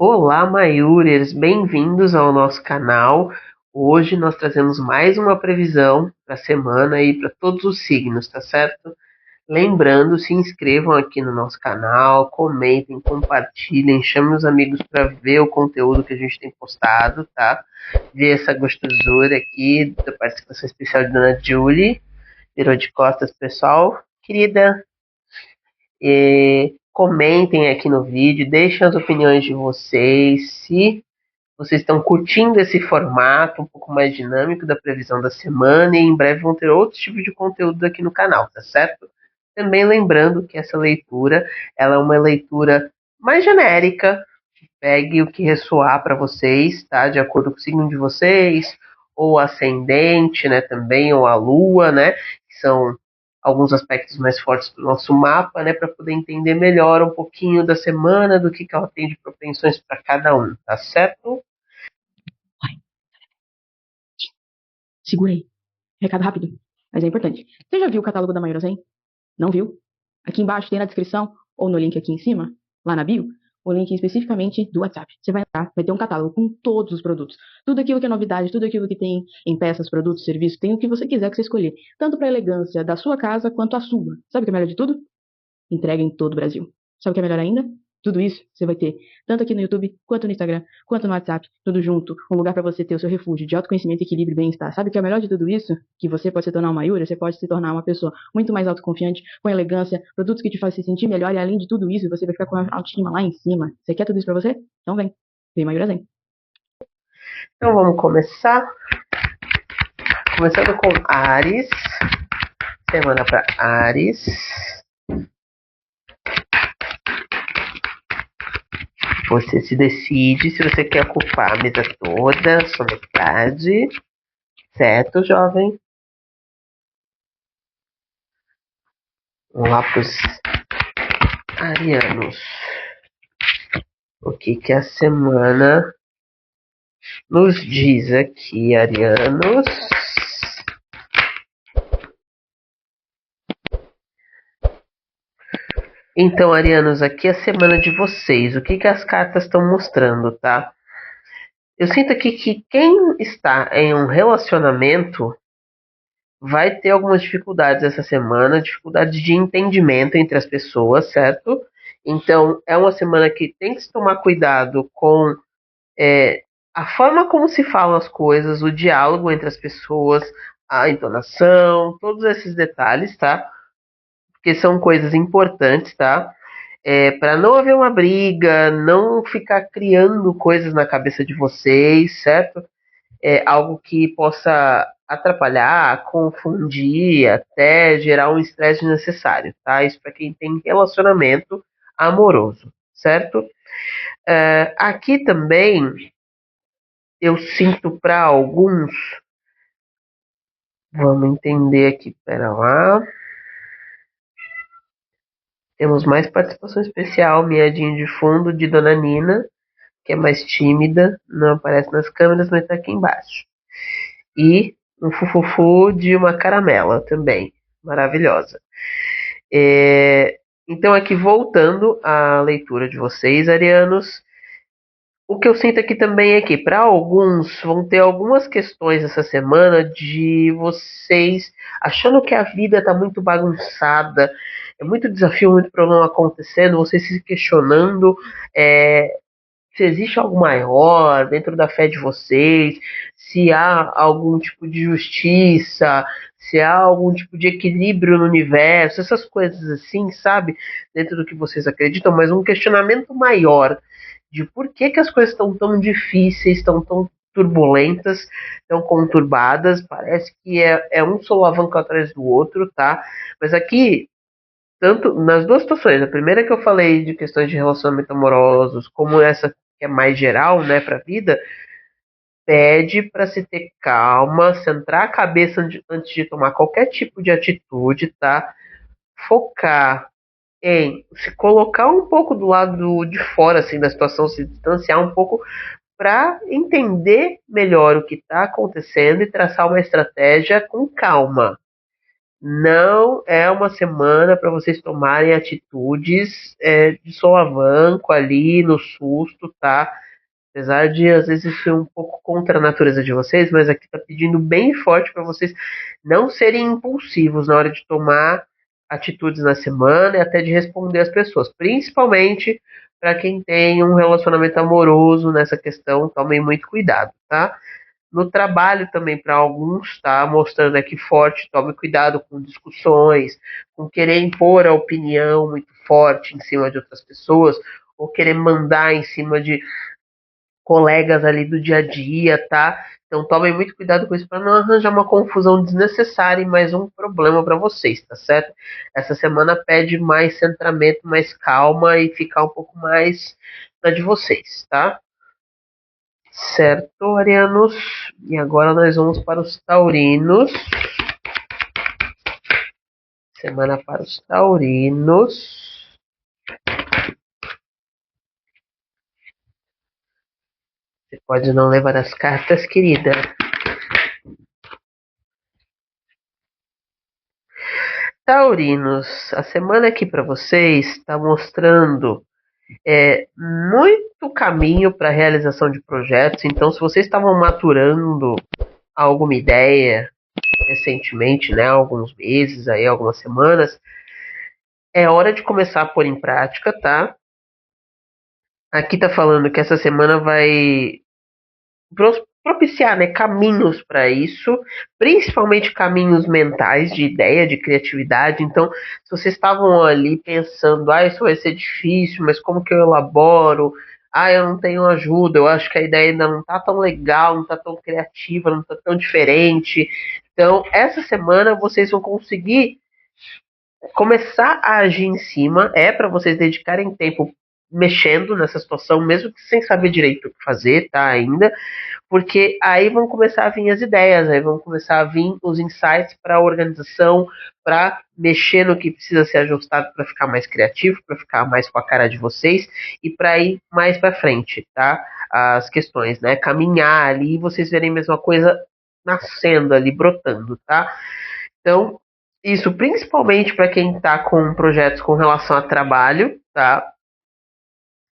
Olá, Mayurers, bem-vindos ao nosso canal. Hoje nós trazemos mais uma previsão para a semana e para todos os signos, tá certo? Lembrando, se inscrevam aqui no nosso canal, comentem, compartilhem, chamem os amigos para ver o conteúdo que a gente tem postado, tá? Ver essa gostosura aqui da participação especial de Dona Julie. Virou de costas, pessoal. Querida, comentem aqui no vídeo, deixem as opiniões de vocês, se vocês estão curtindo esse formato um pouco mais dinâmico da previsão da semana e em breve vão ter outros tipos de conteúdo aqui no canal, tá certo? Também lembrando que essa leitura, ela é uma leitura mais genérica, pegue o que ressoar para vocês, tá? De acordo com o signo de vocês, ou ascendente, né, também, ou a lua, né, que são alguns aspectos mais fortes do nosso mapa, né, para poder entender melhor um pouquinho da semana, do que ela tem de propensões para cada um, tá certo? Segura aí. Recado rápido, mas é importante. Você já viu o catálogo da Mayura Zen? Não viu? Aqui embaixo tem na descrição, ou no link aqui em cima, lá na bio, o link especificamente do WhatsApp. Você vai entrar, vai ter um catálogo com todos os produtos. Tudo aquilo que é novidade, tudo aquilo que tem em peças, produtos, serviços, tem o que você quiser que você escolher. Tanto para elegância da sua casa quanto a sua. Sabe o que é melhor de tudo? Entrega em todo o Brasil. Sabe o que é melhor ainda? Tudo isso você vai ter tanto aqui no YouTube, quanto no Instagram, quanto no WhatsApp, tudo junto. Um lugar para você ter o seu refúgio de autoconhecimento, equilíbrio e bem-estar. Sabe o que é o melhor de tudo isso? Que você pode se tornar uma Mayura, você pode se tornar uma pessoa muito mais autoconfiante, com elegância, produtos que te fazem se sentir melhor e além de tudo isso, você vai ficar com a autoestima lá em cima. Você quer tudo isso para você? Então vem. Vem Mayura Zen. Então vamos começar. Começando com Áries. Semana para Áries. Você se decide se você quer ocupar a mesa toda, sua metade. Certo, jovem? Vamos lá para os arianos. O que a semana nos diz aqui, arianos? Então, arianos, aqui é a semana de vocês. O que as cartas estão mostrando, tá? Eu sinto aqui que quem está em um relacionamento vai ter algumas dificuldades essa semana, dificuldades de entendimento entre as pessoas, certo? Então, é uma semana que tem que se tomar cuidado com a forma como se falam as coisas, o diálogo entre as pessoas, a entonação, todos esses detalhes, tá? Porque são coisas importantes, tá? Para não haver uma briga, não ficar criando coisas na cabeça de vocês, certo? Algo que possa atrapalhar, confundir, até gerar um estresse desnecessário, tá? Isso para quem tem relacionamento amoroso, certo? Aqui também eu sinto para alguns, vamos entender aqui, pera lá. Temos mais participação especial, miadinho de fundo de Dona Nina, que é mais tímida, não aparece nas câmeras, mas está aqui embaixo. E um fufufu de uma caramela também, maravilhosa. Então, aqui voltando à leitura de vocês, arianos, o que eu sinto aqui também é que, para alguns, vão ter algumas questões essa semana de vocês achando que a vida está muito bagunçada, é muito desafio, muito problema acontecendo, vocês se questionando se existe algo maior dentro da fé de vocês, se há algum tipo de justiça, se há algum tipo de equilíbrio no universo, essas coisas assim, sabe? Dentro do que vocês acreditam, mas um questionamento maior de por que as coisas estão tão difíceis, estão tão turbulentas, tão conturbadas, parece que é um solavanco atrás do outro, tá? Mas aqui tanto nas duas situações. A primeira que eu falei de questões de relacionamento amorosos, como essa que é mais geral, né, para a vida, pede para se ter calma, centrar a cabeça antes de tomar qualquer tipo de atitude, tá? Focar em se colocar um pouco do lado de fora assim da situação, se distanciar um pouco para entender melhor o que está acontecendo e traçar uma estratégia com calma. não é uma semana para vocês tomarem atitudes de solavanco ali no susto, tá? Apesar de às vezes ser um pouco contra a natureza de vocês, mas aqui tá pedindo bem forte para vocês não serem impulsivos na hora de tomar atitudes na semana e até de responder as pessoas, principalmente para quem tem um relacionamento amoroso nessa questão, tomem muito cuidado, tá? No trabalho também, para alguns, está mostrando aqui forte, tome cuidado com discussões, com querer impor a opinião muito forte em cima de outras pessoas, ou querer mandar em cima de colegas ali do dia a dia, tá? Então tomem muito cuidado com isso para não arranjar uma confusão desnecessária e mais um problema para vocês, tá certo? Essa semana pede mais centramento, mais calma e ficar um pouco mais na de vocês, tá? Certo, arianos? E agora nós vamos para os taurinos. Semana para os taurinos. Você pode não levar as cartas, querida. Taurinos, a semana aqui para vocês está mostrando muito caminho para a realização de projetos. Então, se vocês estavam maturando alguma ideia recentemente, né, alguns meses, aí, algumas semanas, é hora de começar a pôr em prática, tá? Aqui tá falando que essa semana vai propiciar, né, caminhos para isso, principalmente caminhos mentais, de ideia, de criatividade. Então, se vocês estavam ali pensando, isso vai ser difícil, mas como que eu elaboro? Eu não tenho ajuda, eu acho que a ideia ainda não tá tão legal, não tá tão criativa, não tá tão diferente. Então, essa semana vocês vão conseguir começar a agir em cima, para vocês dedicarem tempo mexendo nessa situação, mesmo que sem saber direito o que fazer, tá, ainda, porque aí vão começar a vir as ideias, aí vão começar a vir os insights para a organização, para mexer no que precisa ser ajustado para ficar mais criativo, para ficar mais com a cara de vocês e para ir mais para frente, tá? As questões, né? Caminhar ali e vocês verem a mesma coisa nascendo ali, brotando, tá? Então, isso principalmente para quem está com projetos com relação a trabalho, tá?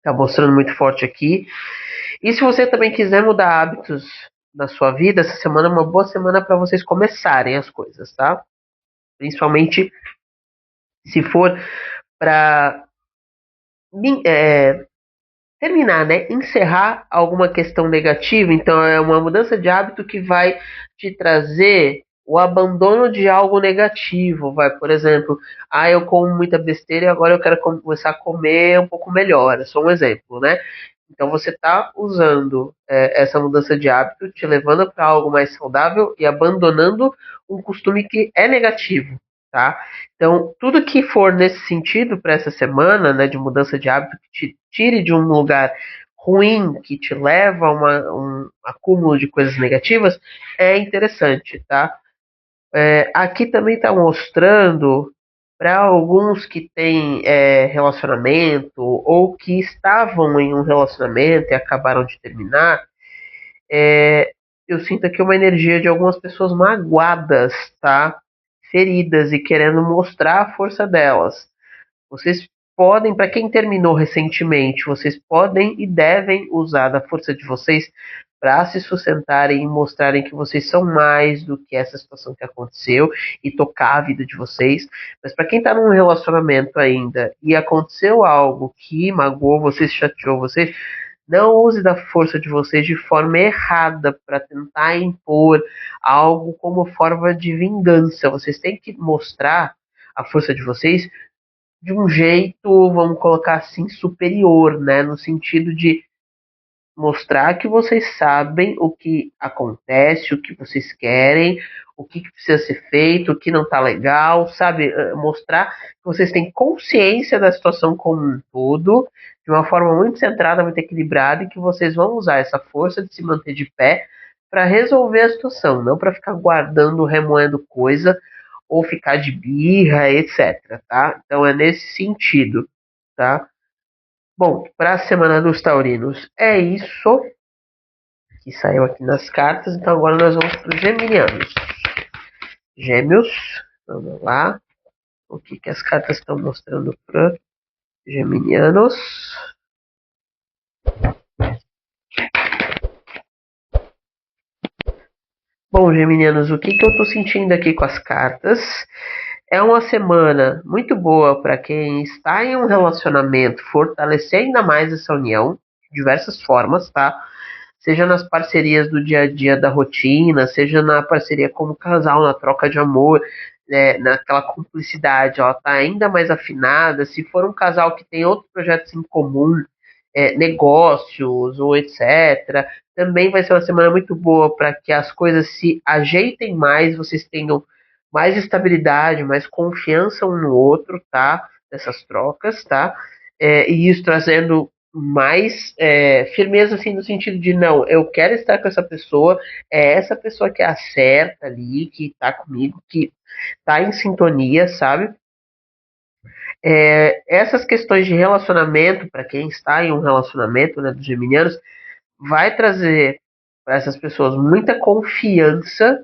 Tá mostrando muito forte aqui. E se você também quiser mudar hábitos na sua vida, essa semana é uma boa semana para vocês começarem as coisas, tá? Principalmente se for para terminar, né? Encerrar alguma questão negativa. Então é uma mudança de hábito que vai te trazer o abandono de algo negativo. Vai, por exemplo, eu como muita besteira e agora eu quero começar a comer um pouco melhor. É só um exemplo, né? Então você está usando essa mudança de hábito, te levando para algo mais saudável e abandonando um costume que é negativo, tá? Então tudo que for nesse sentido para essa semana, né, de mudança de hábito, que te tire de um lugar ruim, que te leva a um acúmulo de coisas negativas, é interessante, tá? Aqui também está mostrando para alguns que têm relacionamento ou que estavam em um relacionamento e acabaram de terminar, eu sinto aqui uma energia de algumas pessoas magoadas, tá? Feridas e querendo mostrar a força delas. Vocês podem, para quem terminou recentemente, vocês podem e devem usar da força de vocês para se sustentarem e mostrarem que vocês são mais do que essa situação que aconteceu e tocar a vida de vocês. Mas para quem está num relacionamento ainda e aconteceu algo que magoou vocês, chateou vocês, não use da força de vocês de forma errada para tentar impor algo como forma de vingança. Vocês têm que mostrar a força de vocês de um jeito, vamos colocar assim, superior, né? No sentido de mostrar que vocês sabem o que acontece, o que vocês querem, o que precisa ser feito, o que não tá legal, sabe? Mostrar que vocês têm consciência da situação como um todo, de uma forma muito centrada, muito equilibrada, e que vocês vão usar essa força de se manter de pé para resolver a situação, não para ficar guardando, remoendo coisa ou ficar de birra, etc, tá? Então é nesse sentido, tá? Bom, para a semana dos taurinos é isso que saiu aqui nas cartas. Então agora nós vamos para os geminianos. Gêmeos. Vamos lá. O que, que as cartas estão mostrando para geminianos? Bom, geminianos, o que, que eu estou sentindo aqui com as cartas? É uma semana muito boa para quem está em um relacionamento, fortalecer ainda mais essa união, de diversas formas, tá? Seja nas parcerias do dia a dia da rotina, seja na parceria como casal, na troca de amor, né, naquela cumplicidade, ela está ainda mais afinada. Se for um casal que tem outros projetos em comum, negócios ou etc., também vai ser uma semana muito boa para que as coisas se ajeitem mais, vocês tenham mais estabilidade, mais confiança um no outro, tá? Nessas trocas, tá? E isso trazendo mais firmeza, assim, no sentido de, não, eu quero estar com essa pessoa, é essa pessoa que é a certa ali, que tá comigo, que tá em sintonia, sabe? Essas questões de relacionamento, para quem está em um relacionamento, né, dos geminianos, vai trazer para essas pessoas muita confiança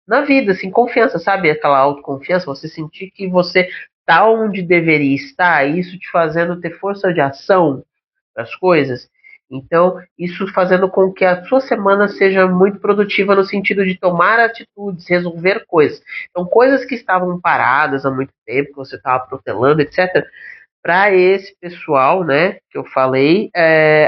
na vida, assim, confiança, sabe? Aquela autoconfiança, você sentir que você tá onde deveria estar, isso te fazendo ter força de ação para as coisas. Então, isso fazendo com que a sua semana seja muito produtiva no sentido de tomar atitudes, resolver coisas. Então, coisas que estavam paradas há muito tempo, que você estava protelando, etc. Para esse pessoal, né, que eu falei,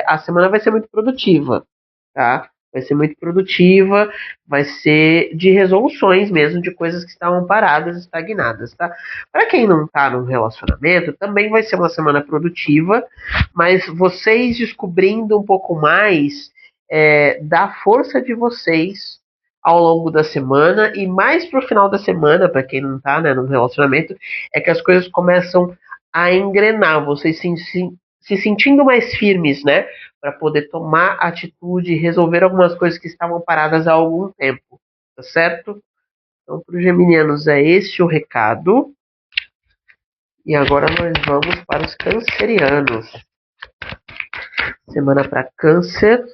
a semana vai ser muito produtiva, tá? Vai ser muito produtiva, vai ser de resoluções mesmo de coisas que estavam paradas, estagnadas, tá? Para quem não está num relacionamento, também vai ser uma semana produtiva, mas vocês descobrindo um pouco mais da força de vocês ao longo da semana e mais pro final da semana, para quem não está, né, num relacionamento, é que as coisas começam a engrenar, vocês se sentindo mais firmes, né? Para poder tomar atitude e resolver algumas coisas que estavam paradas há algum tempo, tá certo? Então, para os geminianos é este o recado. E agora nós vamos para os cancerianos. Semana para câncer.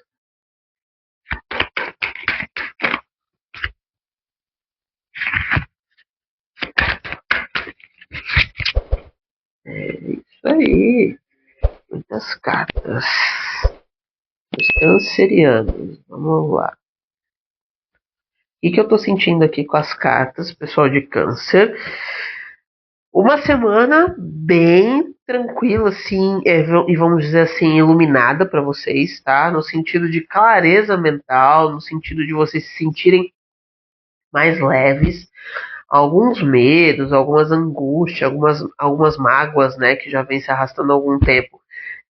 É isso aí. Muitas cartas. Os cancerianos. Vamos lá. O que eu estou sentindo aqui com as cartas, pessoal de câncer? Uma semana bem tranquila, assim, e vamos dizer assim, iluminada para vocês, tá? No sentido de clareza mental, no sentido de vocês se sentirem mais leves. Alguns medos, algumas angústias, algumas mágoas, né, que já vem se arrastando há algum tempo,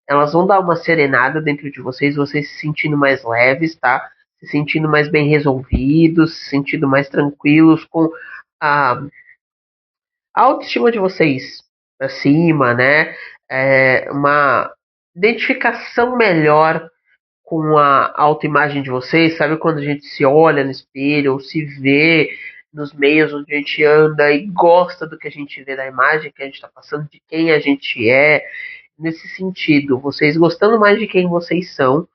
elas vão dar uma serenada dentro de vocês se sentindo mais leves, tá? Se sentindo mais bem resolvidos, se sentindo mais tranquilos, com a autoestima de vocês pra cima, né? Uma identificação melhor com a autoimagem de vocês, sabe quando a gente se olha no espelho ou se vê nos meios onde a gente anda e gosta do que a gente vê da imagem que a gente está passando, de quem a gente é, nesse sentido, vocês gostando mais de quem vocês são,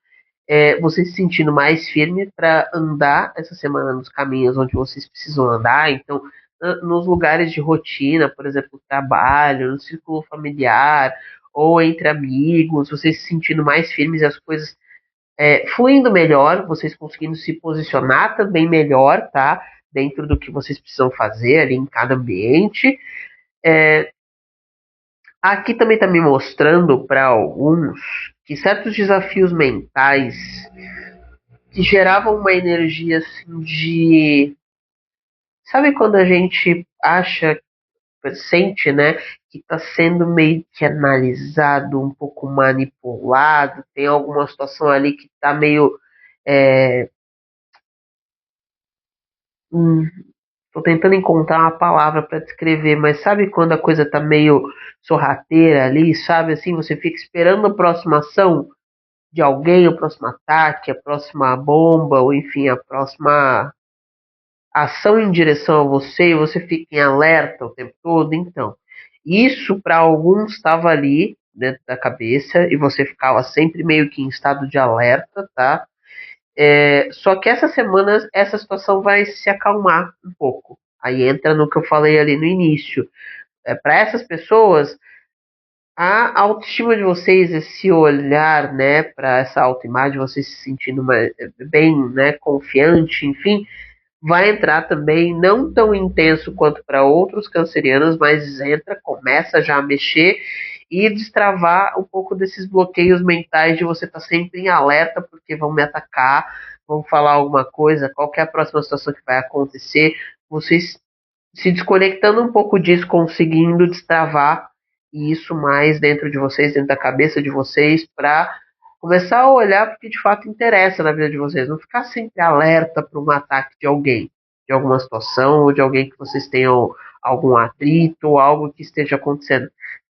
vocês se sentindo mais firme para andar essa semana nos caminhos onde vocês precisam andar. Então, nos lugares de rotina, por exemplo, no trabalho, no círculo familiar ou entre amigos, vocês se sentindo mais firmes e as coisas fluindo melhor, vocês conseguindo se posicionar também melhor, tá? Dentro do que vocês precisam fazer ali em cada ambiente. Aqui também está me mostrando para alguns que certos desafios mentais que geravam uma energia assim de. Sabe quando a gente acha, sente, né, que está sendo meio que analisado, um pouco manipulado, tem alguma situação ali que está meio. É, tô tentando encontrar uma palavra para descrever, mas sabe quando a coisa tá meio sorrateira ali, sabe? Assim, você fica esperando a próxima ação de alguém, o próximo ataque, a próxima bomba, ou enfim, a próxima ação em direção a você e você fica em alerta o tempo todo. Então, isso para alguns estava ali dentro da cabeça e você ficava sempre meio que em estado de alerta, tá? Só que essa semana essa situação vai se acalmar um pouco. Aí entra no que eu falei ali no início. Para essas pessoas, a autoestima de vocês, esse olhar, né, para essa autoimagem, vocês se sentindo bem, né, confiante, enfim, vai entrar também não tão intenso quanto para outros cancerianos, mas entra, começa já a mexer e destravar um pouco desses bloqueios mentais de você estar sempre em alerta porque vão me atacar, vão falar alguma coisa, qual que é a próxima situação que vai acontecer, vocês se desconectando um pouco disso, conseguindo destravar isso mais dentro de vocês, dentro da cabeça de vocês, para começar a olhar porque de fato interessa na vida de vocês. Não ficar sempre alerta para um ataque de alguém, de alguma situação, ou de alguém que vocês tenham algum atrito, ou algo que esteja acontecendo.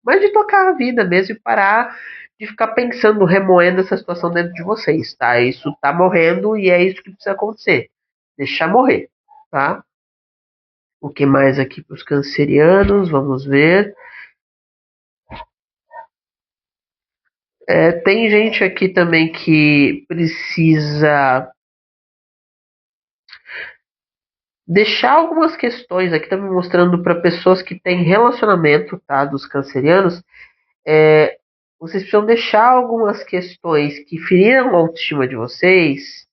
Mas de tocar a vida mesmo e parar de ficar pensando, remoendo essa situação dentro de vocês, tá? Isso tá morrendo e é isso que precisa acontecer. Deixar morrer, tá? O que mais aqui para os cancerianos? Vamos ver. Tem gente aqui também que precisa deixar algumas questões aqui, tá me mostrando para pessoas que têm relacionamento, tá? Dos cancerianos. Vocês precisam deixar algumas questões que feriram a autoestima de vocês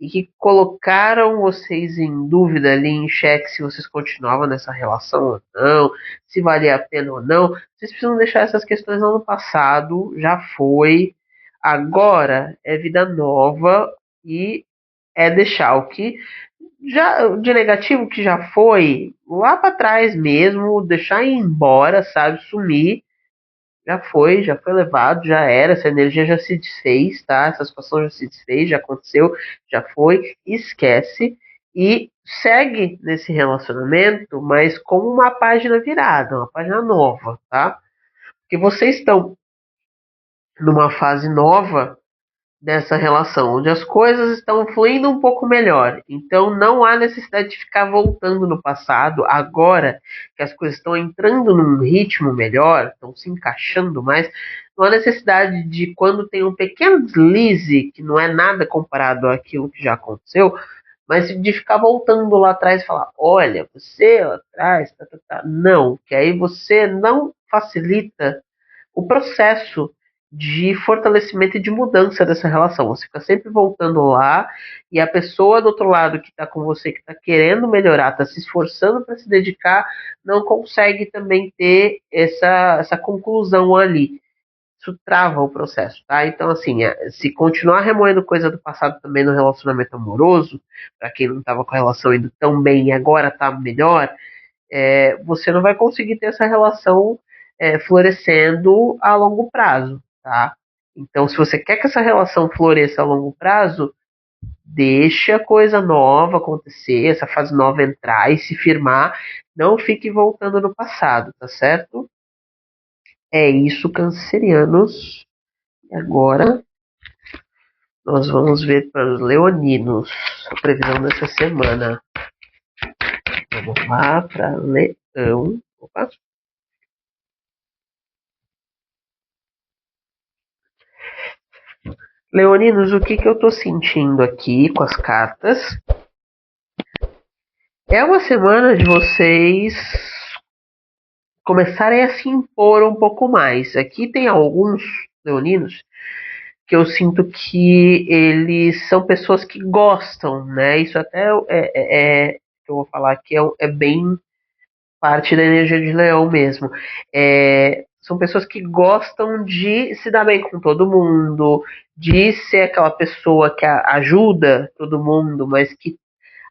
e que colocaram vocês em dúvida ali, em xeque, se vocês continuavam nessa relação ou não, se valia a pena ou não. Vocês precisam deixar essas questões lá no passado, já foi. Agora é vida nova e é deixar o que já de negativo que já foi lá para trás mesmo, deixar ir embora, sabe, sumir. Já foi levado, já era, essa energia já se desfez, tá? Essa situação já se desfez, já aconteceu, já foi, esquece e segue nesse relacionamento, mas como uma página virada, uma página nova, tá? Porque vocês estão numa fase nova dessa relação, onde as coisas estão fluindo um pouco melhor. Então não há necessidade de ficar voltando no passado, agora que as coisas estão entrando num ritmo melhor, estão se encaixando mais, não há necessidade de quando tem um pequeno deslize, que não é nada comparado àquilo que já aconteceu, mas de ficar voltando lá atrás e falar, olha, você lá atrás, tá, tá, tá. Não, que aí você não facilita o processo de fortalecimento e de mudança dessa relação. Você fica sempre voltando lá e a pessoa do outro lado que está com você, que está querendo melhorar, está se esforçando para se dedicar, não consegue também ter essa conclusão ali. Isso trava o processo, tá? Então, assim, se continuar remoendo coisa do passado também no relacionamento amoroso, para quem não estava com a relação indo tão bem e agora está melhor, você não vai conseguir ter essa relação florescendo a longo prazo, tá? Então, se você quer que essa relação floresça a longo prazo, deixa a coisa nova acontecer, essa fase nova entrar e se firmar, não fique voltando no passado, tá certo? É isso, cancerianos. E agora nós vamos ver para os leoninos a previsão dessa semana. Vamos lá para Leão. Opa. Leoninos, o que, que eu tô sentindo aqui com as cartas? É uma semana de vocês começarem a se impor um pouco mais. Aqui tem alguns leoninos que eu sinto que eles são pessoas que gostam, né? Isso até eu vou falar que é bem parte da energia de leão mesmo. São pessoas que gostam de se dar bem com todo mundo, de ser aquela pessoa que ajuda todo mundo, mas que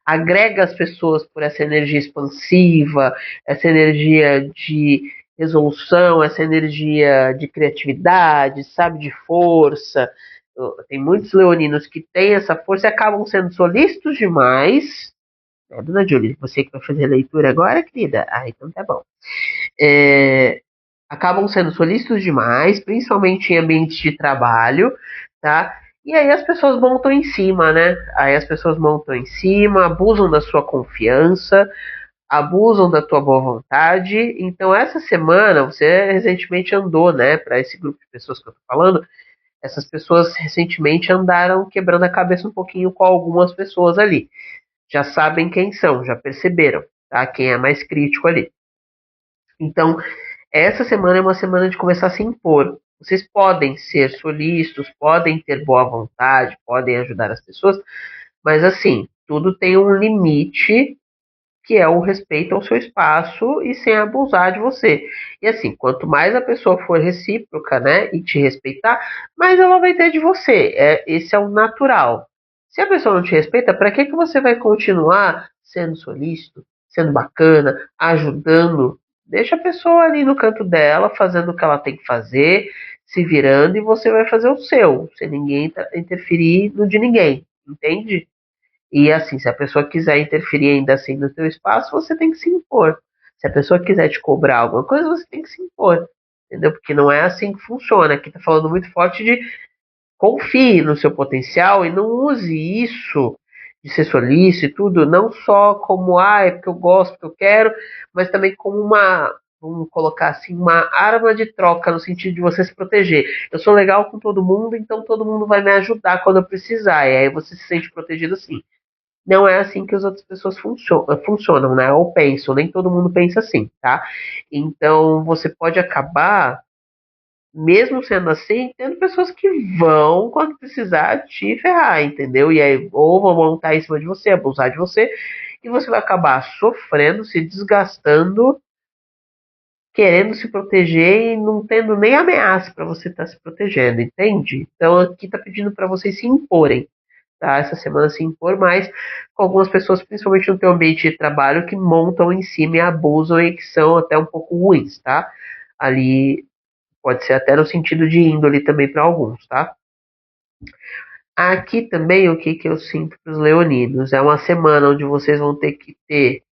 agrega as pessoas por essa energia expansiva, essa energia de resolução, essa energia de criatividade, sabe, de força. Tem muitos leoninos que têm essa força e acabam sendo solícitos demais. Dona Júlia, você que vai fazer a leitura agora, querida? Ah, então tá bom. Acabam sendo solícitos demais, principalmente em ambientes de trabalho, tá? E aí as pessoas montam em cima, né? Aí as pessoas montam em cima, abusam da sua confiança, abusam da tua boa vontade. Então essa semana você recentemente andou, né? Para esse grupo de pessoas que eu tô falando, essas pessoas recentemente andaram quebrando a cabeça um pouquinho com algumas pessoas ali. Já sabem quem são, já perceberam. tá? Quem é mais crítico ali. Então, essa semana é uma semana de começar a se impor. Vocês podem ser solícitos, podem ter boa vontade, podem ajudar as pessoas, mas assim, tudo tem um limite que é o respeito ao seu espaço e sem abusar de você. E assim, quanto mais a pessoa for recíproca, né, e te respeitar, mais ela vai ter de você. Esse é o natural. Se a pessoa não te respeita, para que você vai continuar sendo solícito, sendo bacana, ajudando? Deixa a pessoa ali no canto dela, fazendo o que ela tem que fazer, se virando, e você vai fazer o seu, sem ninguém interferir no de ninguém, entende? E assim, se a pessoa quiser interferir ainda assim no teu espaço, você tem que se impor. Se a pessoa quiser te cobrar alguma coisa, você tem que se impor. Entendeu? Porque não é assim que funciona. Aqui tá falando muito forte de confie no seu potencial e não use isso de ser solícito e tudo, não só como, é porque eu gosto, porque eu quero, mas também como uma, vamos colocar assim, uma arma de troca, no sentido de você se proteger. Eu sou legal com todo mundo, então todo mundo vai me ajudar quando eu precisar. E aí você se sente protegido assim. Não é assim que as outras pessoas funcionam, né? Ou pensam, nem todo mundo pensa assim, tá? Então você pode acabar, mesmo sendo assim, tendo pessoas que vão, quando precisar, te ferrar, entendeu? E aí, ou vão montar em cima de você, abusar de você, e você vai acabar sofrendo, se desgastando, querendo se proteger e não tendo nem ameaça para você estar se protegendo, entende? Então aqui tá pedindo para vocês se imporem, tá? Essa semana se impor mais com algumas pessoas, principalmente no teu ambiente de trabalho, que montam em cima e abusam e que são até um pouco ruins, tá? Ali pode ser até no sentido de índole também para alguns, tá? Aqui também o que eu sinto para os leoninos é uma semana onde vocês vão ter que ter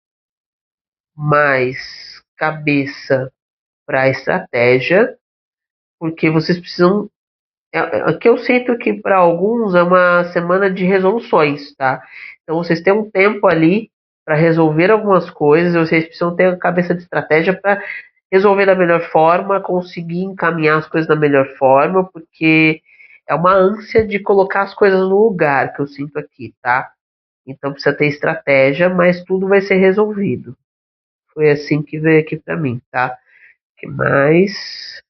mais cabeça para a estratégia, porque vocês precisam. Aqui eu sinto que para alguns é uma semana de resoluções, tá? Então vocês têm um tempo ali para resolver algumas coisas, vocês precisam ter a cabeça de estratégia para resolver da melhor forma, conseguir encaminhar as coisas da melhor forma, porque é uma ânsia de colocar as coisas no lugar que eu sinto aqui, tá? Então precisa ter estratégia, mas tudo vai ser resolvido. Foi assim que veio aqui para mim, tá? Que mais?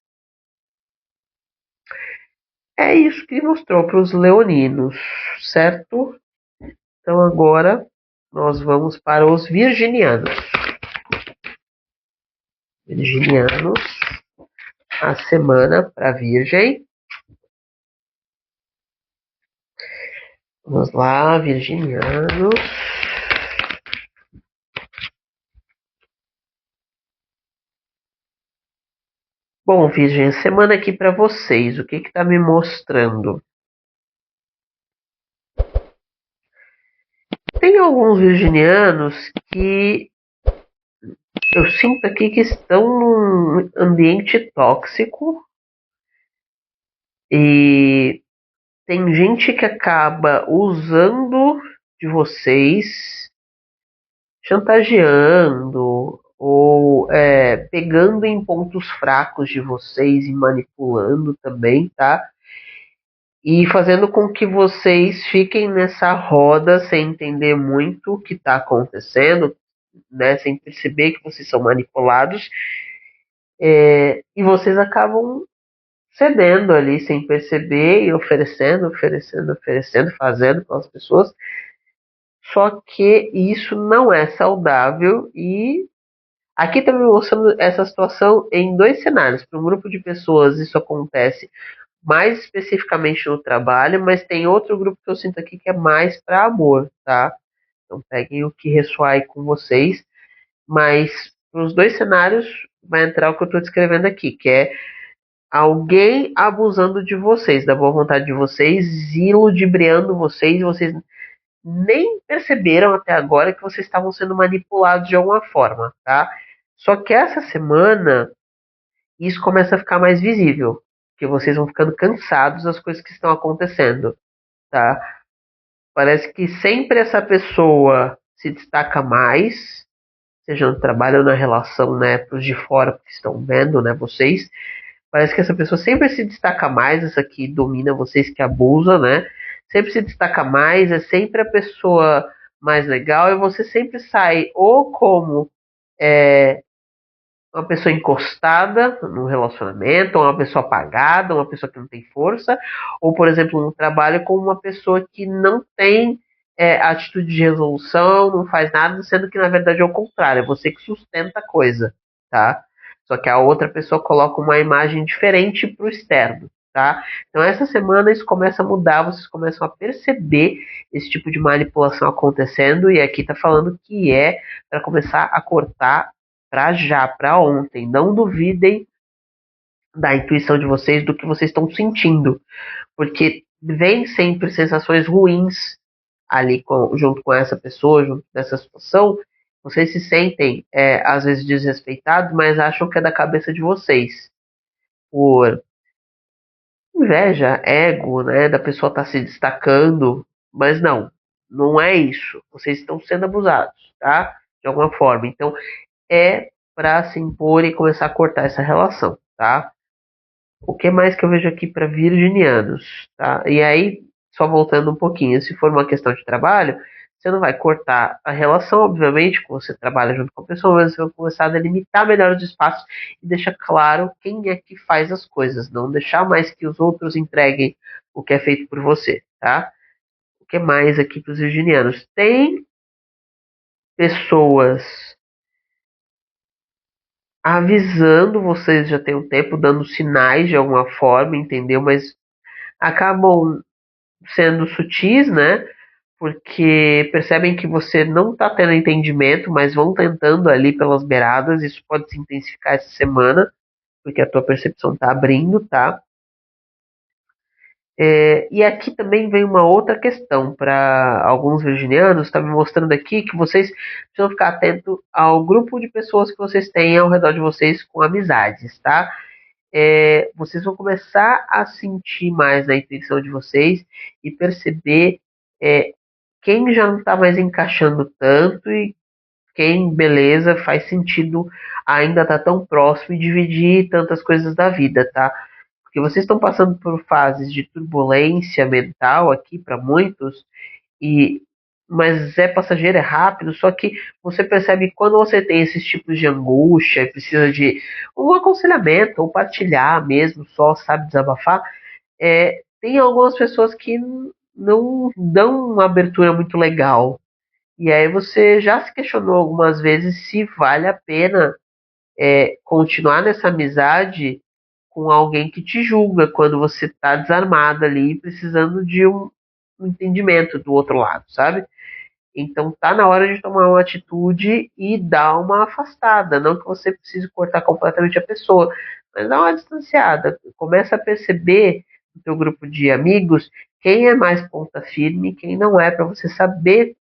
É isso que mostrou para os leoninos, certo? Então agora nós vamos para os virginianos. Virginianos, a semana para Virgem. Vamos lá, virginianos. Bom, Virgem, semana aqui para vocês. O que está me mostrando? Tem alguns virginianos que eu sinto aqui que estão num ambiente tóxico e tem gente que acaba usando de vocês, chantageando ou pegando em pontos fracos de vocês e manipulando também, tá? E fazendo com que vocês fiquem nessa roda sem entender muito o que está acontecendo, né? Sem perceber que vocês são manipulados, e vocês acabam cedendo ali sem perceber e oferecendo, oferecendo, oferecendo, fazendo para as pessoas. Só que isso não é saudável e aqui está me mostrando essa situação em dois cenários. Para um grupo de pessoas isso acontece mais especificamente no trabalho, mas tem outro grupo que eu sinto aqui que é mais para amor, tá? Então peguem o que ressoar aí com vocês, mas nos dois cenários vai entrar o que eu estou descrevendo aqui, que é alguém abusando de vocês, da boa vontade de vocês, e ludibriando vocês, e vocês nem perceberam até agora que vocês estavam sendo manipulados de alguma forma, tá? Só que essa semana isso começa a ficar mais visível, que vocês vão ficando cansados das coisas que estão acontecendo, tá? Parece que sempre essa pessoa se destaca mais, seja no trabalho ou na relação, né, para os de fora que estão vendo, né, vocês. Parece que essa pessoa sempre se destaca mais, essa que domina vocês, que abusa, né? Sempre se destaca mais, é sempre a pessoa mais legal, e você sempre sai ou como é, uma pessoa encostada num relacionamento, ou uma pessoa apagada, uma pessoa que não tem força, ou, por exemplo, no trabalho, como uma pessoa que não tem atitude de resolução, não faz nada, sendo que na verdade é o contrário, é você que sustenta a coisa, tá? Só que a outra pessoa coloca uma imagem diferente para o externo, tá? Então essa semana isso começa a mudar, vocês começam a perceber esse tipo de manipulação acontecendo, e aqui tá falando que é para começar a cortar para já, para ontem. Não duvidem da intuição de vocês, do que vocês estão sentindo, porque vem sempre sensações ruins ali junto com essa pessoa, junto dessa situação. Vocês se sentem às vezes desrespeitados, mas acham que é da cabeça de vocês, por inveja, ego, né, da pessoa estar se destacando, mas não, não é isso. Vocês estão sendo abusados, tá? De alguma forma. Então é para se impor e começar a cortar essa relação, tá? O que mais que eu vejo aqui para virginianos, tá? E aí, só voltando um pouquinho, se for uma questão de trabalho, você não vai cortar a relação, obviamente, quando você trabalha junto com a pessoa, mas você vai começar a delimitar melhor os espaços e deixar claro quem é que faz as coisas, não deixar mais que os outros entreguem o que é feito por você, tá? O que mais aqui para os virginianos? Tem pessoas avisando vocês já tem um tempo, dando sinais de alguma forma, entendeu? Mas acabam sendo sutis, né? Porque percebem que você não está tendo entendimento, mas vão tentando ali pelas beiradas. Isso pode se intensificar essa semana, porque a tua percepção está abrindo, tá? E aqui também vem uma outra questão para alguns virginianos, está me mostrando aqui que vocês precisam ficar atento ao grupo de pessoas que vocês têm ao redor de vocês com amizades, tá? Vocês vão começar a sentir mais na intuição de vocês e perceber é, quem já não está mais encaixando tanto e quem, beleza, faz sentido ainda estar tão próximo e dividir tantas coisas da vida, tá? Porque vocês estão passando por fases de turbulência mental aqui para muitos, e mas é passageiro, é rápido, só que você percebe que quando você tem esses tipos de angústia e precisa de um aconselhamento ou partilhar mesmo, só sabe desabafar, tem algumas pessoas que não dão uma abertura muito legal. E aí você já se questionou algumas vezes se vale a pena continuar nessa amizade com alguém que te julga quando você está desarmado ali, precisando de um entendimento do outro lado, sabe? Então tá na hora de tomar uma atitude e dar uma afastada. Não que você precise cortar completamente a pessoa, mas dá uma distanciada. Começa a perceber no teu grupo de amigos quem é mais ponta firme, quem não é, para você saber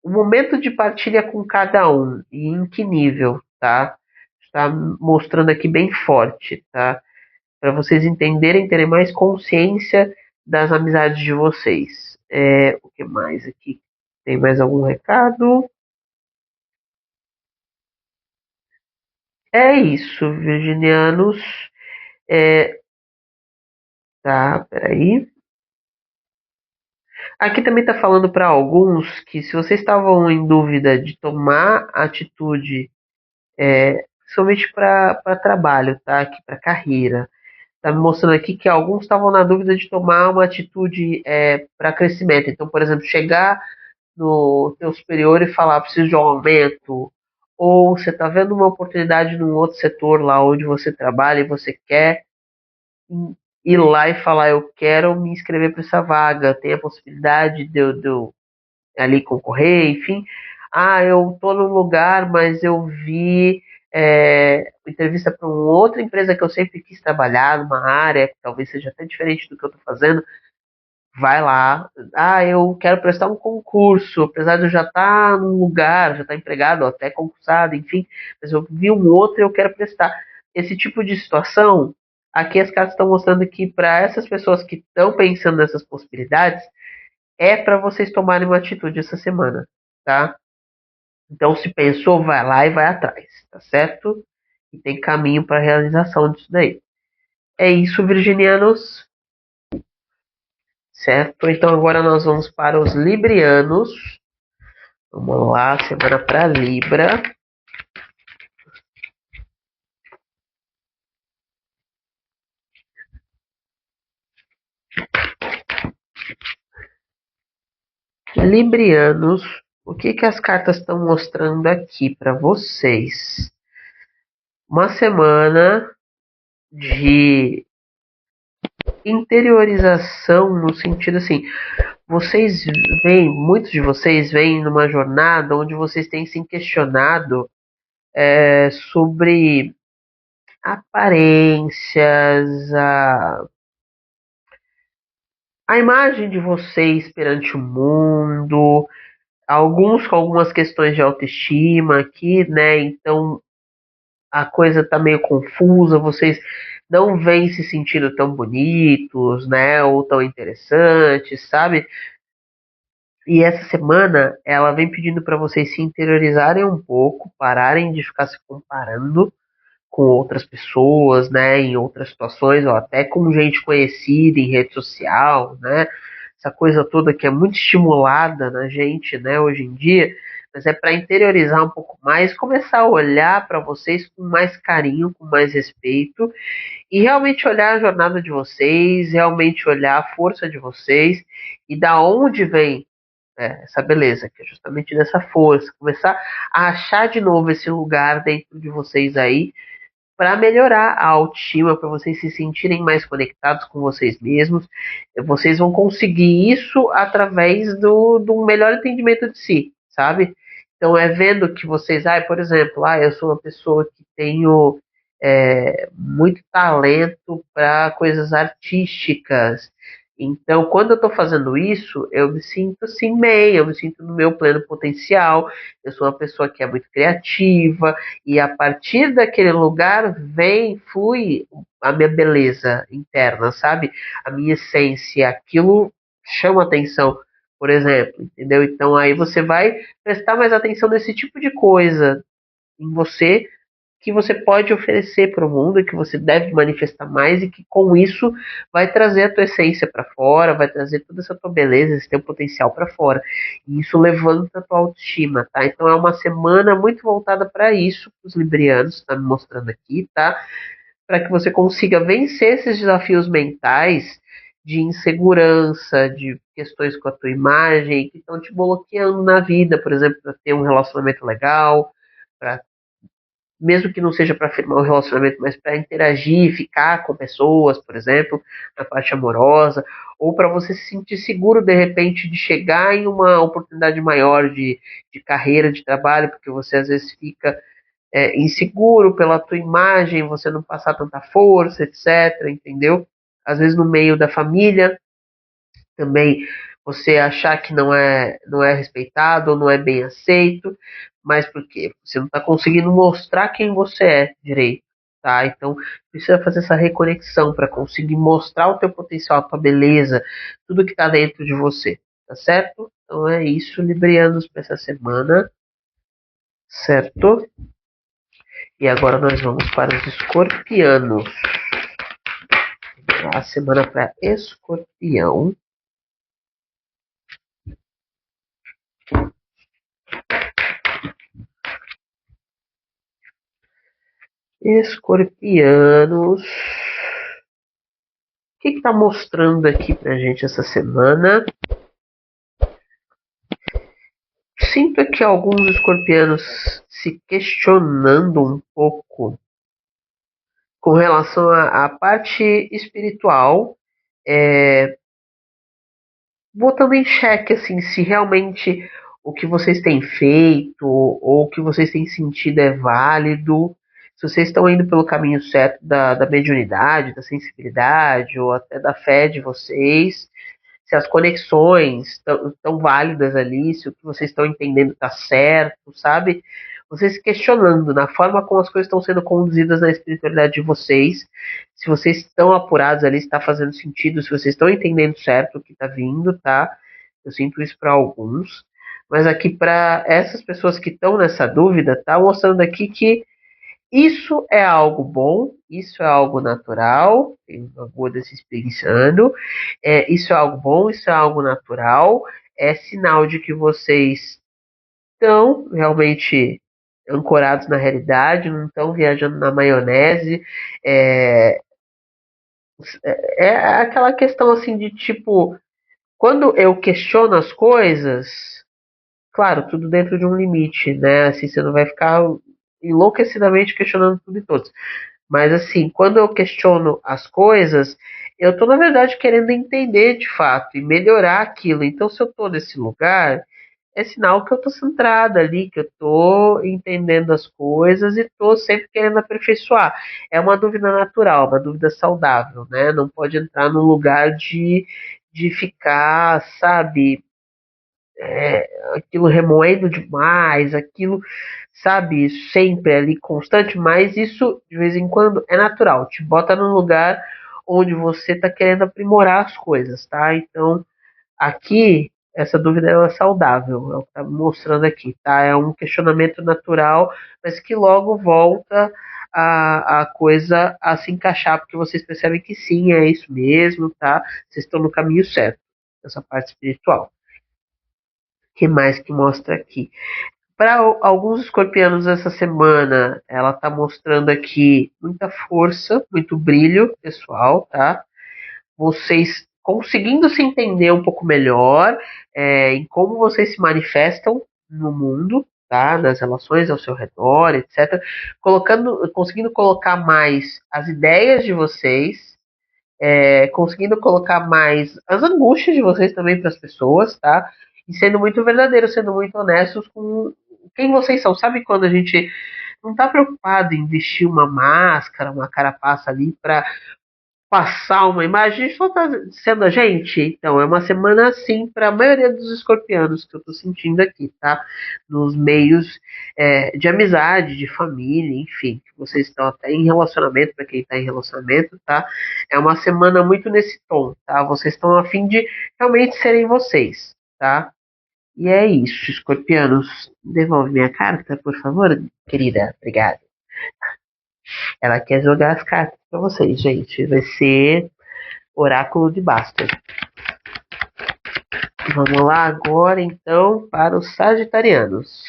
o momento de partilha com cada um e em que nível, tá? Está mostrando aqui bem forte, tá? Para vocês entenderem, terem mais consciência das amizades de vocês. O que mais aqui? Tem mais algum recado? É isso, virginianos. Tá, peraí. Aqui também está falando para alguns que se vocês estavam em dúvida de tomar atitude, somente para trabalho, tá? Aqui para carreira. Está me mostrando aqui que alguns estavam na dúvida de tomar uma atitude para crescimento. Então, por exemplo, chegar no teu superior e falar preciso de um aumento, ou você está vendo uma oportunidade num outro setor lá onde você trabalha e você quer ir lá e falar eu quero me inscrever para essa vaga, tem a possibilidade de eu ali concorrer, enfim. Ah, eu estou num lugar, mas eu vi entrevista para uma outra empresa que eu sempre quis trabalhar, numa área que talvez seja até diferente do que eu estou fazendo. Vai lá. Ah, eu quero prestar um concurso, apesar de eu já estar num lugar, já estar empregado, ou até concursado, enfim, mas eu vi um outro e eu quero prestar. Esse tipo de situação, aqui as cartas estão mostrando que para essas pessoas que estão pensando nessas possibilidades, é para vocês tomarem uma atitude essa semana, tá? Então, se pensou, vai lá e vai atrás, tá certo? E tem caminho para a realização disso daí. É isso, virginianos. certo? Então agora nós vamos para os librianos. Vamos lá, semana para Libra. Librianos, o que que as cartas estão mostrando aqui para vocês? Uma semana de interiorização no sentido assim, vocês muitos de vocês vêm numa jornada onde vocês têm se questionado sobre aparências, a imagem de vocês perante o mundo, alguns com algumas questões de autoestima aqui, né? Então a coisa tá meio confusa, vocês não vêm se sentindo tão bonitos, né? Ou tão interessantes, sabe? E essa semana ela vem pedindo para vocês se interiorizarem um pouco, pararem de ficar se comparando com outras pessoas, né, em outras situações, ou até com gente conhecida em rede social, né? Essa coisa toda que é muito estimulada na gente, né, hoje em dia, mas é para interiorizar um pouco mais, começar a olhar para vocês com mais carinho, com mais respeito e realmente olhar a jornada de vocês, realmente olhar a força de vocês e da onde vem essa beleza, que é justamente dessa força, começar a achar de novo esse lugar dentro de vocês aí para melhorar a autoestima, para vocês se sentirem mais conectados com vocês mesmos. Vocês vão conseguir isso através do melhor entendimento de si, sabe? Então é vendo que vocês, por exemplo, eu sou uma pessoa que tenho muito talento para coisas artísticas. Então, quando eu estou fazendo isso, eu me sinto assim bem, eu me sinto no meu pleno potencial. Eu sou uma pessoa que é muito criativa, e a partir daquele lugar flui a minha beleza interna, sabe? A minha essência, aquilo chama atenção, por exemplo, entendeu? Então aí você vai prestar mais atenção nesse tipo de coisa em você que você pode oferecer para o mundo, que você deve manifestar mais e que com isso vai trazer a tua essência para fora, vai trazer toda essa tua beleza, esse teu potencial para fora. E isso levanta a tua autoestima, tá? Então é uma semana muito voltada para isso, para os librianos, está me mostrando aqui, tá? Para que você consiga vencer esses desafios mentais de insegurança, de questões com a tua imagem que estão te bloqueando na vida, por exemplo, para ter um relacionamento legal, para mesmo que não seja para afirmar o relacionamento, mas para interagir, ficar com pessoas, por exemplo, na parte amorosa, ou para você se sentir seguro de repente de chegar em uma oportunidade maior de carreira, de trabalho, porque você às vezes fica inseguro pela tua imagem, você não passar tanta força, etc, entendeu? Às vezes no meio da família, também você achar que não é respeitado ou não é bem aceito, mas porque você não está conseguindo mostrar quem você é direito, tá? Então precisa fazer essa reconexão para conseguir mostrar o teu potencial, a tua beleza, tudo que está dentro de você, tá certo? Então é isso, librianos, para essa semana, certo? E agora nós vamos para os escorpianos. A semana para escorpião. Escorpianos. O que está mostrando aqui pra gente essa semana? Sinto aqui alguns escorpianos se questionando um pouco com relação à parte espiritual, botando em xeque assim, se realmente o que vocês têm feito ou o que vocês têm sentido é válido, se vocês estão indo pelo caminho certo da mediunidade, da sensibilidade ou até da fé de vocês, se as conexões estão válidas ali, se o que vocês estão entendendo está certo, sabe? Vocês questionando na forma como as coisas estão sendo conduzidas na espiritualidade de vocês, se vocês estão apurados ali, se está fazendo sentido, se vocês estão entendendo certo o que está vindo, tá? Eu sinto isso para alguns. Mas aqui para essas pessoas que estão nessa dúvida, tá mostrando aqui que Isso é algo bom, isso é algo natural, tem uma Buda se espreguiçando, isso é algo bom, isso é algo natural, é sinal de que vocês estão realmente ancorados na realidade, não estão viajando na maionese, é, é aquela questão assim de tipo, quando eu questiono as coisas, claro, tudo dentro de um limite, né? Assim, você não vai ficar enlouquecidamente questionando tudo e todos. Mas assim, quando eu questiono as coisas, eu estou na verdade querendo entender de fato e melhorar aquilo. Então, se eu estou nesse lugar, é sinal que eu estou centrada ali, que eu estou entendendo as coisas e estou sempre querendo aperfeiçoar. É uma dúvida natural, uma dúvida saudável, né? Não pode entrar num lugar de ficar, sabe, aquilo remoendo demais, aquilo, sabe, sempre ali constante, mas isso de vez em quando é natural, te bota num lugar onde você está querendo aprimorar as coisas, tá? Então, aqui, essa dúvida ela é saudável, é o que está mostrando aqui, tá? É um questionamento natural, mas que logo volta a coisa a se encaixar, porque vocês percebem que sim, é isso mesmo, tá? Vocês estão no caminho certo, essa parte espiritual. O que mais que mostra aqui? Para alguns escorpianos essa semana, ela está mostrando aqui muita força, muito brilho pessoal, tá? Vocês conseguindo se entender um pouco melhor em como vocês se manifestam no mundo, tá? Nas relações ao seu redor, etc. Conseguindo colocar mais as ideias de vocês, conseguindo colocar mais as angústias de vocês também para as pessoas, tá? E sendo muito verdadeiros, sendo muito honestos com quem vocês são. Sabe quando a gente não está preocupado em vestir uma máscara, uma carapaça ali para passar uma imagem, a gente só está sendo a gente. Então, é uma semana assim para a maioria dos escorpianos que eu estou sentindo aqui, tá? Nos meios de amizade, de família, enfim, que vocês estão até em relacionamento, para quem está em relacionamento, tá? É uma semana muito nesse tom, tá? Vocês estão a fim de realmente serem vocês, tá? E é isso, escorpianos. Devolve minha carta, por favor, querida. Obrigado. Ela quer jogar as cartas para vocês, gente. Vai ser Oráculo de Bastos. Vamos lá agora, então, para os Sagitarianos.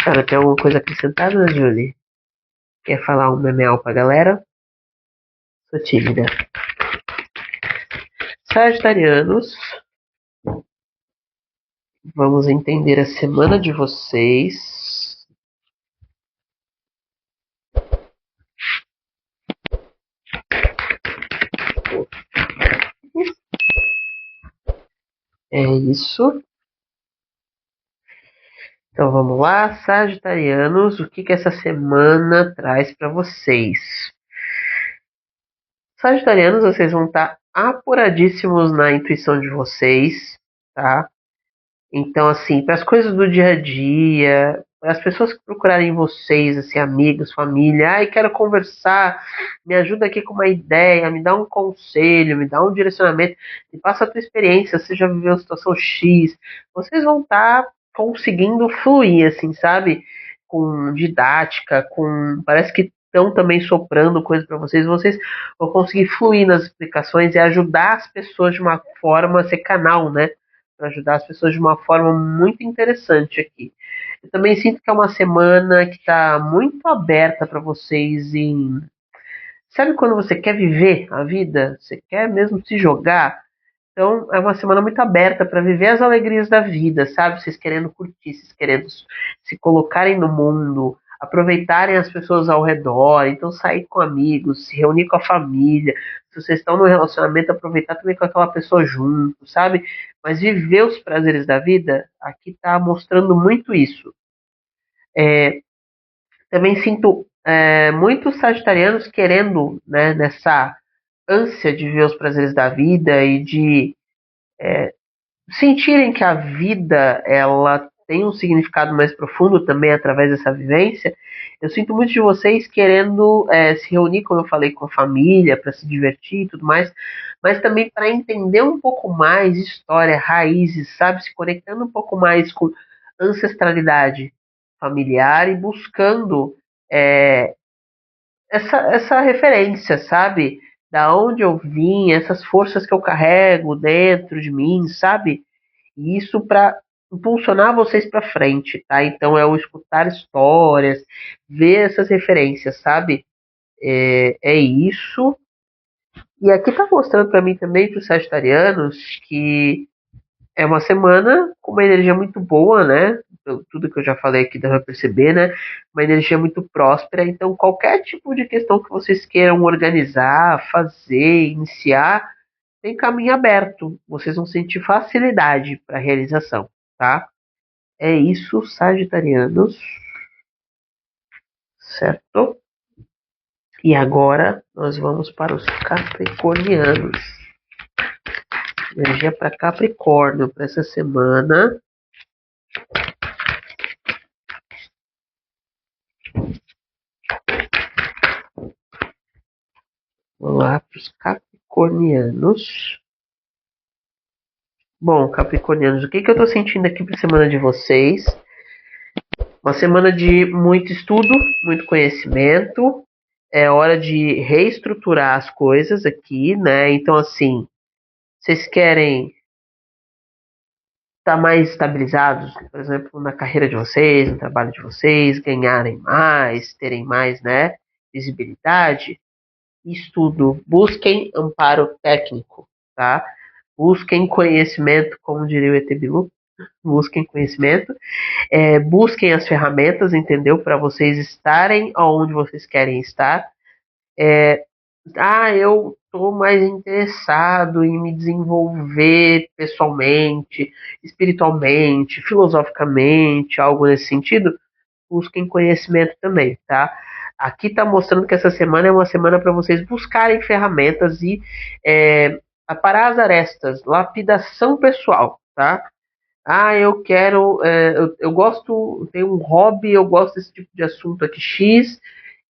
Cara, tem alguma coisa acrescentada, Julie? Quer falar um memeal pra galera? Sou tímida. Sagitarianos, vamos entender a semana de vocês. É isso. Então vamos lá, Sagitarianos, o que essa semana traz para vocês? Sagitarianos, vocês vão estar apuradíssimos na intuição de vocês, tá? Então, assim, para as coisas do dia a dia, para as pessoas que procurarem vocês, assim, amigos, família, ai, quero conversar, me ajuda aqui com uma ideia, me dá um conselho, me dá um direcionamento, me passa a tua experiência, você já viveu a situação X, vocês vão estar conseguindo fluir, assim, sabe? Com didática, parece que estão também soprando coisas para vocês, vocês vão conseguir fluir nas explicações e ajudar as pessoas de uma forma, ser canal, né? Para ajudar as pessoas de uma forma muito interessante aqui. Eu também sinto que é uma semana que está muito aberta para vocês em. Sabe quando você quer viver a vida? Você quer mesmo se jogar? Então é uma semana muito aberta para viver as alegrias da vida, sabe? Vocês querendo curtir, vocês querendo se colocarem no mundo, aproveitarem as pessoas ao redor, então sair com amigos, se reunir com a família. Se vocês estão no relacionamento, aproveitar também com aquela pessoa junto, sabe? Mas viver os prazeres da vida, aqui está mostrando muito isso. Também sinto muitos sagitarianos querendo, né, nessa ânsia de ver os prazeres da vida e de sentirem que a vida ela tem um significado mais profundo também através dessa vivência. Eu sinto muito de vocês querendo se reunir, como eu falei, com a família para se divertir e tudo mais, mas também para entender um pouco mais história, raízes, sabe, se conectando um pouco mais com ancestralidade familiar e buscando essa referência, sabe? Da onde eu vim, essas forças que eu carrego dentro de mim, sabe? E isso para impulsionar vocês para frente, tá? Então é o escutar histórias, ver essas referências, sabe? É isso. E aqui tá mostrando para mim também, para os sagitarianos, que é uma semana com uma energia muito boa, né? Tudo que eu já falei aqui dá pra perceber, né? Uma energia muito próspera. Então, qualquer tipo de questão que vocês queiram organizar, fazer, iniciar, tem caminho aberto. Vocês vão sentir facilidade para realização, tá? É isso, sagitarianos, certo? E agora nós vamos para os capricornianos. Energia para Capricórnio para essa semana. Vamos lá para os capricornianos. Bom, capricornianos, o que eu tô sentindo aqui para a semana de vocês? Uma semana de muito estudo, muito conhecimento. É hora de reestruturar as coisas aqui, né? Então, assim, vocês querem estar mais estabilizados, por exemplo, na carreira de vocês, no trabalho de vocês, ganharem mais, terem mais, né, visibilidade? Estudo, busquem amparo técnico, tá? Busquem conhecimento, como diria o ET Bilu, busquem conhecimento, busquem as ferramentas, entendeu? Para vocês estarem onde vocês querem estar. Eu estou mais interessado em me desenvolver pessoalmente, espiritualmente, filosoficamente, algo nesse sentido. Busquem conhecimento também, tá? Aqui está mostrando que essa semana é uma semana para vocês buscarem ferramentas e aparar as arestas, lapidação pessoal, tá? Eu quero, eu gosto, tenho um hobby, eu gosto desse tipo de assunto aqui X,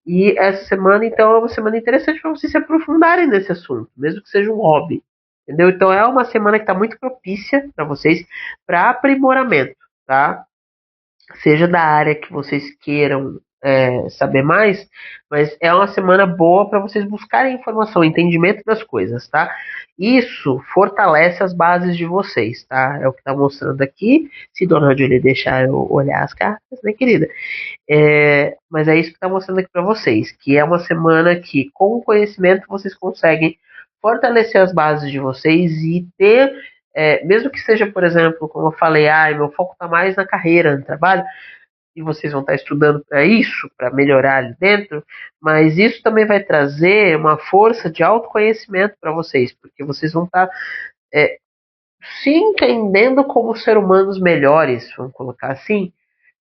e essa semana, então, é uma semana interessante para vocês se aprofundarem nesse assunto, mesmo que seja um hobby, entendeu? Então, é uma semana que está muito propícia para vocês para aprimoramento, tá? Seja da área que vocês queiram saber mais, mas é uma semana boa para vocês buscarem informação, entendimento das coisas, tá? Isso fortalece as bases de vocês, tá? É o que está mostrando aqui. Se Dona Júlia deixar eu olhar as cartas, né, querida? Mas é isso que está mostrando aqui para vocês, que é uma semana que, com o conhecimento, vocês conseguem fortalecer as bases de vocês e ter, mesmo que seja, por exemplo, como eu falei, meu foco está mais na carreira, no trabalho, e vocês vão estar estudando para isso, para melhorar ali dentro, mas isso também vai trazer uma força de autoconhecimento para vocês, porque vocês vão estar se entendendo como ser humanos melhores, vamos colocar assim,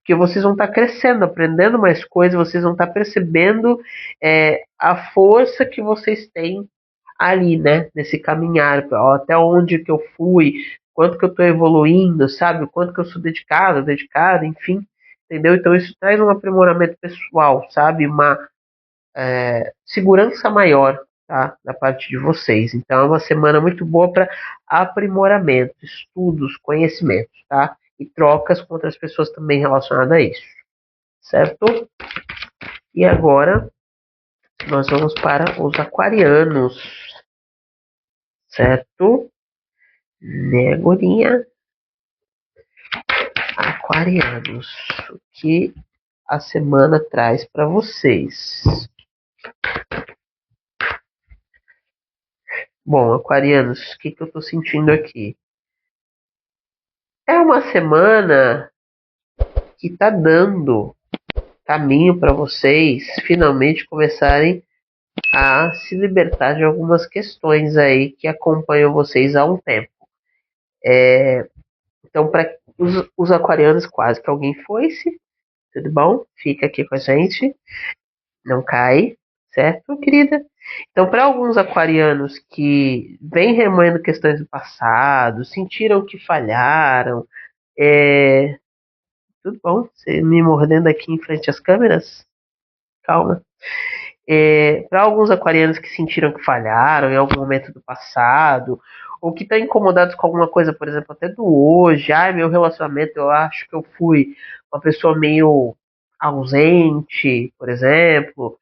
porque vocês vão estar crescendo, aprendendo mais coisas, vocês vão estar percebendo a força que vocês têm ali, né, nesse caminhar, até onde que eu fui, quanto que eu estou evoluindo, sabe, o quanto que eu sou dedicado, enfim, entendeu? Então isso traz um aprimoramento pessoal, sabe, uma segurança maior, tá, da parte de vocês. Então é uma semana muito boa para aprimoramento, estudos, conhecimentos, tá, e trocas com outras pessoas também relacionadas a isso, certo? E agora nós vamos para os aquarianos, certo? Né, Gorinha? Aquarianos, o que a semana traz para vocês? Bom, aquarianos, o que eu tô sentindo aqui? É uma semana que tá dando caminho para vocês finalmente começarem a se libertar de algumas questões aí que acompanham vocês há um tempo. Então, para os aquarianos, quase que alguém foi-se, tudo bom? Fica aqui com a gente, não cai, certo, querida? Então, para alguns aquarianos que vêm remoendo questões do passado, sentiram que falharam, tudo bom? Você me mordendo aqui em frente às câmeras? Calma. Para alguns aquarianos que sentiram que falharam em algum momento do passado, ou que estão incomodados com alguma coisa, por exemplo, até do hoje, meu relacionamento, eu acho que eu fui uma pessoa meio ausente, por exemplo,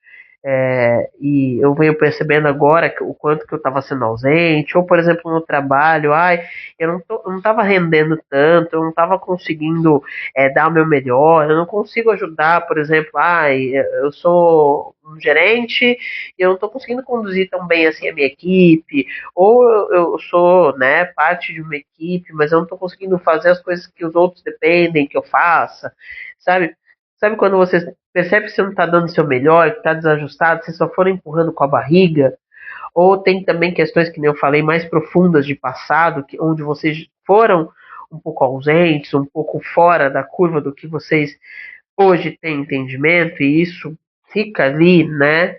e eu venho percebendo agora o quanto que eu estava sendo ausente, ou por exemplo no trabalho, eu não estava rendendo tanto, eu não estava conseguindo dar o meu melhor, eu não consigo ajudar, por exemplo, eu sou um gerente e eu não estou conseguindo conduzir tão bem assim a minha equipe, ou eu sou, né, parte de uma equipe, mas eu não estou conseguindo fazer as coisas que os outros dependem que eu faça, sabe? Sabe quando você percebe que você não está dando o seu melhor, que está desajustado, você só for empurrando com a barriga? Ou tem também questões que nem eu falei, mais profundas de passado, onde vocês foram um pouco ausentes, um pouco fora da curva do que vocês hoje têm entendimento, e isso fica ali, né,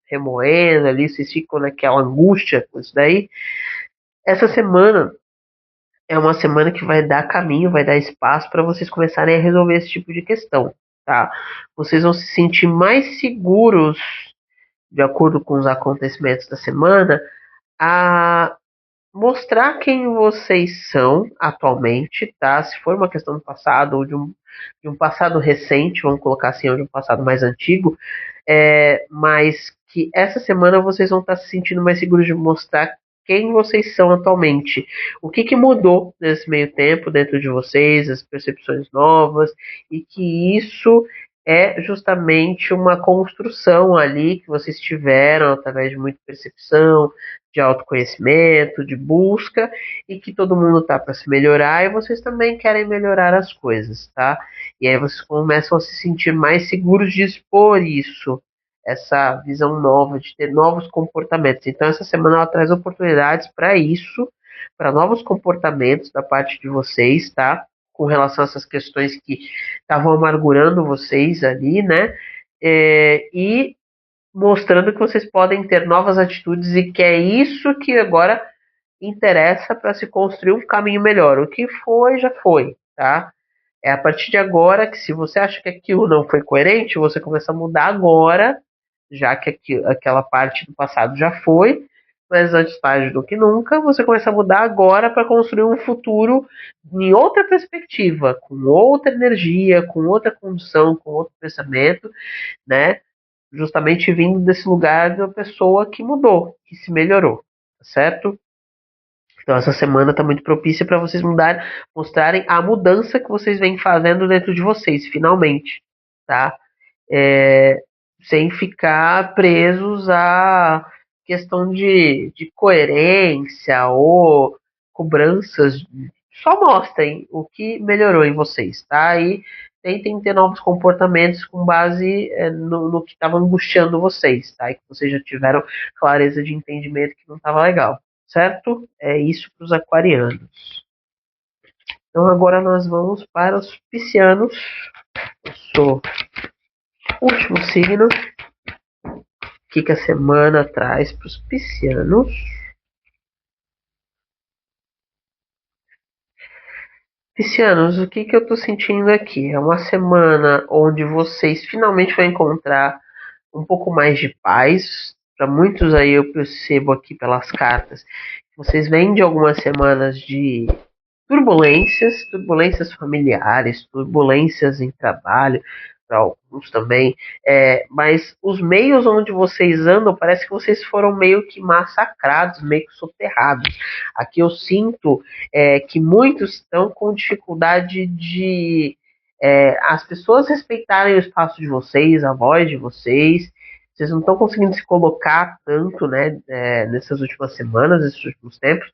remoendo ali, vocês ficam naquela angústia com isso daí. Essa semana é uma semana que vai dar caminho, vai dar espaço para vocês começarem a resolver esse tipo de questão, tá? Vocês vão se sentir mais seguros, de acordo com os acontecimentos da semana, a mostrar quem vocês são atualmente, tá? Se for uma questão do passado ou de um passado recente, vamos colocar assim, ou de um passado mais antigo, mas que essa semana vocês vão estar se sentindo mais seguros de mostrar quem vocês são atualmente. O que, que mudou nesse meio tempo dentro de vocês, as percepções novas, e que isso é justamente uma construção ali que vocês tiveram através de muita percepção, de autoconhecimento, de busca, e que todo mundo tá para se melhorar e vocês também querem melhorar as coisas, tá? E aí vocês começam a se sentir mais seguros de expor isso, essa visão nova, de ter novos comportamentos. Então, essa semana ela traz oportunidades para isso, para novos comportamentos da parte de vocês, tá? Com relação a essas questões que estavam amargurando vocês ali, né? E mostrando que vocês podem ter novas atitudes e que é isso que agora interessa para se construir um caminho melhor. O que foi, já foi, tá? É a partir de agora que, se você acha que aquilo não foi coerente, você começa a mudar agora, já que aquela parte do passado já foi, mas antes tarde do que nunca, você começa a mudar agora para construir um futuro em outra perspectiva, com outra energia, com outra condição, com outro pensamento, né? Justamente vindo desse lugar de uma pessoa que mudou, que se melhorou, tá certo? Então essa semana está muito propícia para vocês mostrarem a mudança que vocês vêm fazendo dentro de vocês, finalmente, tá? É, sem ficar presos à questão de coerência ou cobranças. Só mostrem o que melhorou em vocês, tá? E tentem ter novos comportamentos com base no que estava angustiando vocês, tá? E que vocês já tiveram clareza de entendimento que não estava legal, certo? É isso para os aquarianos. Então agora nós vamos para os piscianos. Eu sou o último signo. O que, que a semana traz para os piscianos? Piscianos, o que, que eu estou sentindo aqui? É uma semana onde vocês finalmente vão encontrar um pouco mais de paz. Para muitos aí eu percebo aqui pelas cartas, vocês vêm de algumas semanas de turbulências familiares, turbulências em trabalho, para alguns também, mas os meios onde vocês andam, parece que vocês foram meio que massacrados, meio que soterrados. Aqui eu sinto que muitos estão com dificuldade de as pessoas respeitarem o espaço de vocês, a voz de vocês. Vocês não estão conseguindo se colocar tanto, né, nessas últimas semanas, nesses últimos tempos.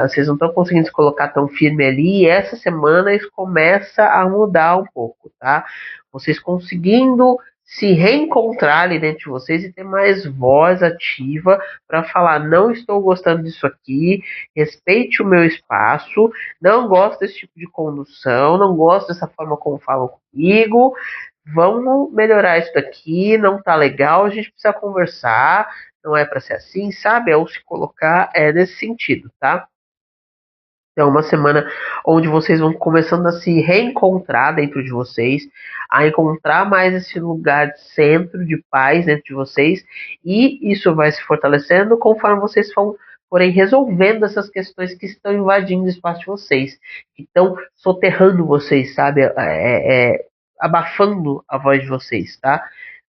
Vocês não estão conseguindo se colocar tão firme ali, e essa semana isso começa a mudar um pouco, tá? Vocês conseguindo se reencontrar ali dentro de vocês e ter mais voz ativa para falar: não estou gostando disso aqui, respeite o meu espaço, não gosto desse tipo de condução, não gosto dessa forma como falam comigo, vamos melhorar isso daqui, não tá legal, a gente precisa conversar, não é para ser assim, sabe? É o se colocar nesse sentido, tá? É uma semana onde vocês vão começando a se reencontrar dentro de vocês, a encontrar mais esse lugar de centro, de paz dentro de vocês, e isso vai se fortalecendo conforme vocês forem resolvendo essas questões que estão invadindo o espaço de vocês, que estão soterrando vocês, sabe? abafando a voz de vocês, tá?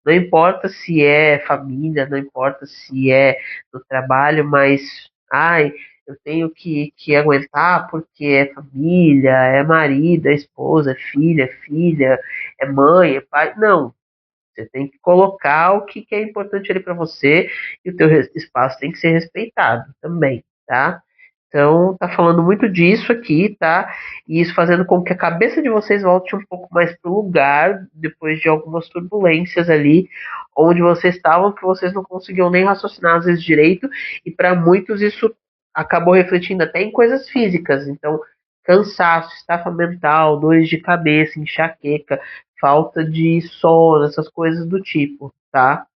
Não importa se é família, não importa se é no trabalho, mas ai, eu tenho que aguentar porque é família, é marido, é esposa, é filha, é mãe, é pai. Não, você tem que colocar o que é importante ali para você e o teu espaço tem que ser respeitado também, tá? Então, tá falando muito disso aqui, tá? E isso fazendo com que a cabeça de vocês volte um pouco mais pro lugar depois de algumas turbulências ali, onde vocês estavam, que vocês não conseguiam nem raciocinar às vezes direito, e para muitos isso acabou refletindo até em coisas físicas. Então, cansaço, estafa mental, dores de cabeça, enxaqueca, falta de sono, essas coisas do tipo, tá?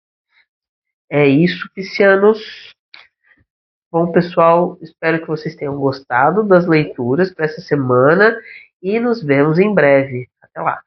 É isso, piscianos. Bom, pessoal, espero que vocês tenham gostado das leituras para essa semana e nos vemos em breve. Até lá!